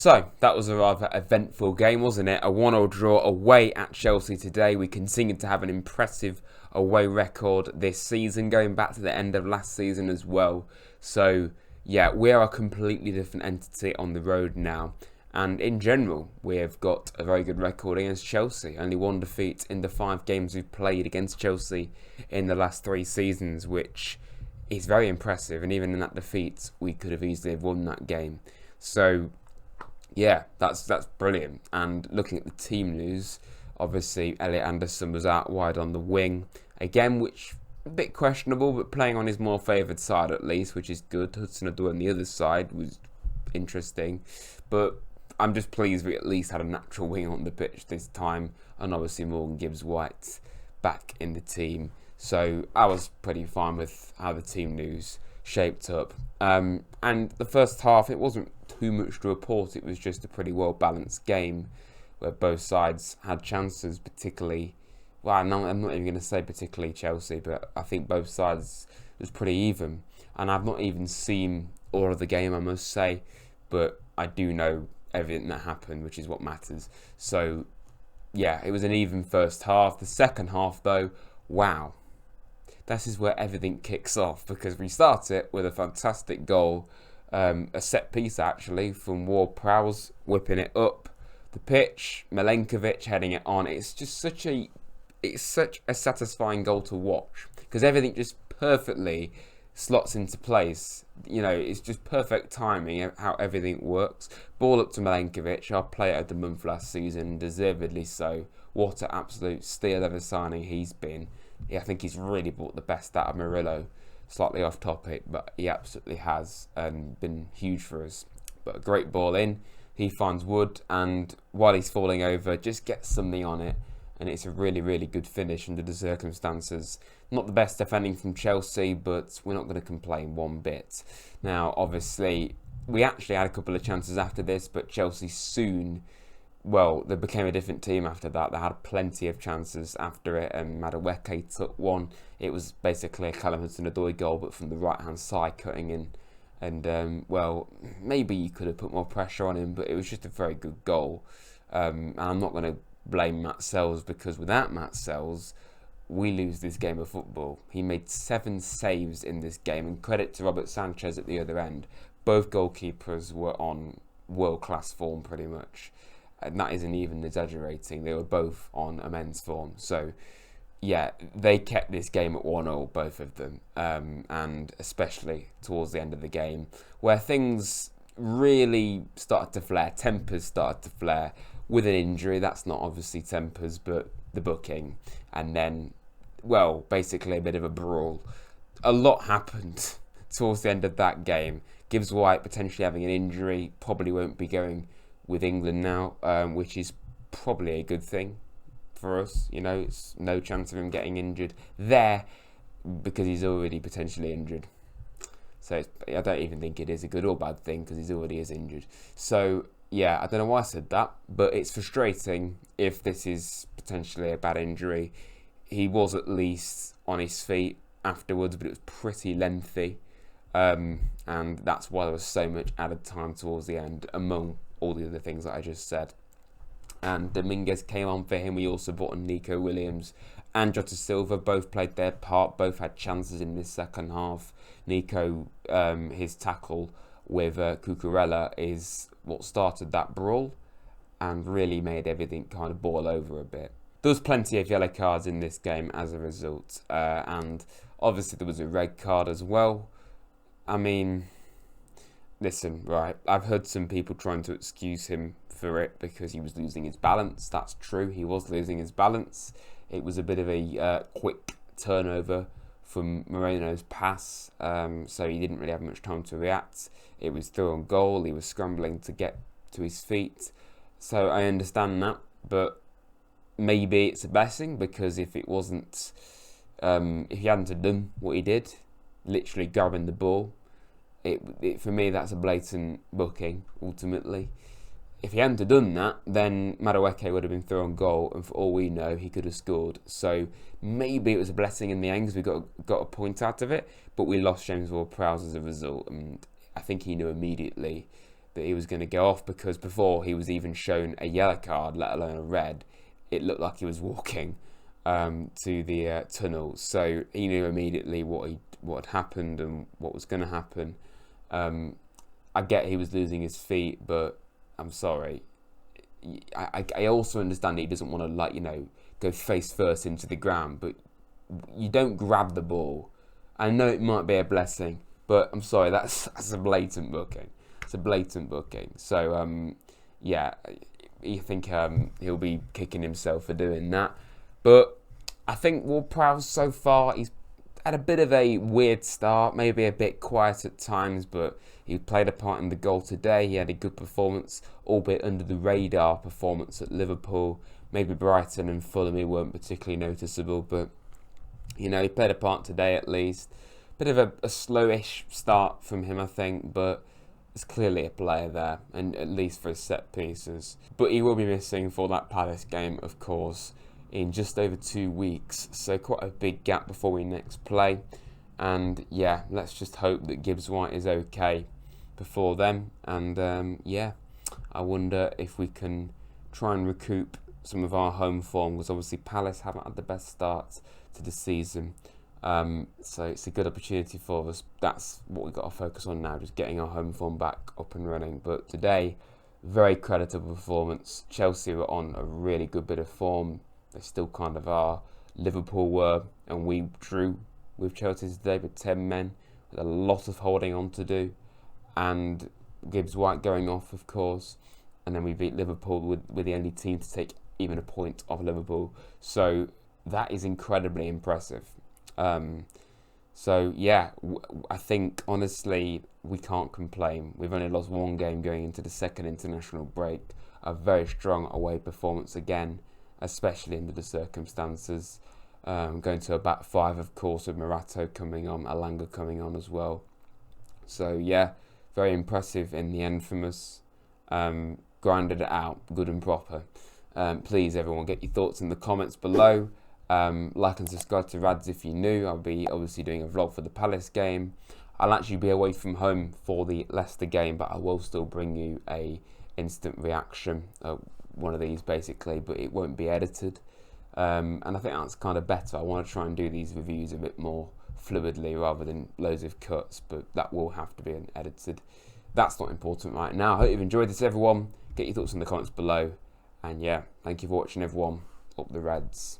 So, that was a rather eventful game, wasn't it? A 1-1 draw away at Chelsea today. We continue to have an impressive away record this season, going back to the end of last season as well. So, yeah, we are a completely different entity on the road now. And in general, we have got a very good record against Chelsea. Only one defeat in the 5 games we've played against Chelsea in the last 3 seasons, which is very impressive. And even in that defeat, we could have easily have won that game. So, yeah, that's brilliant. And looking at the team news, obviously Elliot Anderson was out wide on the wing again, which a bit questionable, but playing on his more favoured side at least, which is good. Hudson-Odoi on the other side was interesting, but I'm just pleased we at least had a natural wing on the pitch this time, and obviously Morgan Gibbs-White back in the team. So I was pretty fine with how the team news shaped up. And the first half, it wasn't too much to report. It was just a pretty well balanced game where both sides had chances, particularly. Well, I'm not even going to say particularly Chelsea, but I think both sides was pretty even. And I've not even seen all of the game, I must say, but I do know everything that happened, which is what matters. So, yeah, it was an even first half. The second half, though, wow. This is where everything kicks off, because we start it with a fantastic goal, a set piece actually from Ward-Prowse, whipping it up the pitch, Milenkovic heading it on. It's such a satisfying goal to watch, because everything just perfectly slots into place. You know, it's just perfect timing of how everything works. Ball up to Milenkovic, our player of the month last season, deservedly so. What an absolute steal of a signing he's been. I think he's really brought the best out of Murillo. Slightly off topic, but he absolutely has been huge for us. But a great ball in. He finds Wood, and while he's falling over, just gets something on it. And it's a really, really good finish under the circumstances. Not the best defending from Chelsea, but we're not going to complain one bit. Now, obviously, we actually had a couple of chances after this, but Chelsea soon... Well, they became a different team after that. They had plenty of chances after it, and Madueke took one. It was basically a Callum Hudson-Odoi goal, but from the right-hand side, cutting in. And, well, maybe you could have put more pressure on him, but it was just a very good goal. And I'm not going to blame Matt Sells, because without Matt Sells, we lose this game of football. He made 7 saves in this game, and credit to Robert Sanchez at the other end. Both goalkeepers were on world-class form, pretty much. And that isn't even exaggerating. They were both on immense form. So, yeah, they kept this game at 1-0, both of them. And especially towards the end of the game, where things really started to flare. Tempers started to flare with an injury. That's not obviously tempers, but the booking. And then, well, basically a bit of a brawl. A lot happened towards the end of that game. Gibbs-White potentially having an injury. Probably won't be going with England now, which is probably a good thing for us. You know, it's no chance of him getting injured there, because he's already potentially injured. So I don't even think it is a good or bad thing, because he's already is injured. So yeah, I don't know why I said that, but it's frustrating if this is potentially a bad injury. He was at least on his feet afterwards, but it was pretty lengthy, and that's why there was so much added time towards the end, among all the other things that I just said. And Dominguez came on for him. We also brought in Nico Williams and Jota Silva. Both played their part. Both had chances in this second half. Nico, his tackle with Cucurella is what started that brawl and really made everything kind of boil over a bit. There was plenty of yellow cards in this game as a result. And obviously there was a red card as well. I mean... Listen, right, I've heard some people trying to excuse him for it because he was losing his balance. That's true, he was losing his balance. It was a bit of a quick turnover from Moreno's pass, so he didn't really have much time to react. It was through on goal, he was scrambling to get to his feet. So I understand that, but maybe it's a blessing, because if it wasn't, if he hadn't done what he did, literally grabbing the ball, for me, that's a blatant booking, ultimately. If he hadn't done that, then Madueke would have been through on goal, and for all we know, he could have scored. So maybe it was a blessing in the end, because we got a point out of it, but we lost James Ward-Prowse as a result, and I think he knew immediately that he was going to go off, because before he was even shown a yellow card, let alone a red, it looked like he was walking to the tunnel. So he knew immediately what had happened and what was going to happen. I get he was losing his feet, but I'm sorry. I also understand he doesn't want to go face first into the ground, but you don't grab the ball. I know it might be a blessing, but I'm sorry, that's a blatant booking. It's a blatant booking. So yeah, you think he'll be kicking himself for doing that. But I think Ward-Prowse so far, he's had a bit of a weird start, maybe a bit quiet at times, but he played a part in the goal today. He had a good performance, albeit under the radar performance at Liverpool. Maybe Brighton and Fulham he weren't particularly noticeable, but he played a part today at least. Bit of a slowish start from him, I think, but there's clearly a player there, and at least for his set pieces. But he will be missing for that Palace game, of course, in just over 2 weeks, so quite a big gap before we next play. And yeah, let's just hope that Gibbs White is okay before then. And yeah, I wonder if we can try and recoup some of our home form, because obviously Palace haven't had the best starts to the season. So it's a good opportunity for us. That's what we've got to focus on now, just getting our home form back up and running. But today, very creditable performance. Chelsea were on a really good bit of form. They still kind of are. Liverpool were, and we drew with Chelsea today with 10 men, with a lot of holding on to do, and Gibbs White going off, of course, and then we beat Liverpool with the only team to take even a point off Liverpool. So that is incredibly impressive. So yeah, I think honestly we can't complain. We've only lost one game going into the second international break. A very strong away performance again, especially under the circumstances. Going to a back five, of course, with Morato coming on, Alanga coming on as well. So yeah, very impressive in the end from us. Grinded it out, good and proper. Please, everyone, get your thoughts in the comments below. Like and subscribe to Rads if you're new. I'll be obviously doing a vlog for the Palace game. I'll actually be away from home for the Leicester game, but I will still bring you a instant reaction, one of these basically, but it won't be edited. And I think that's kind of better. I want to try and do these reviews a bit more fluidly rather than loads of cuts, but that will have to be edited. That's not important right now. I hope you've enjoyed this, everyone. Get your thoughts in the comments below. And yeah, thank you for watching, everyone. Up the Reds.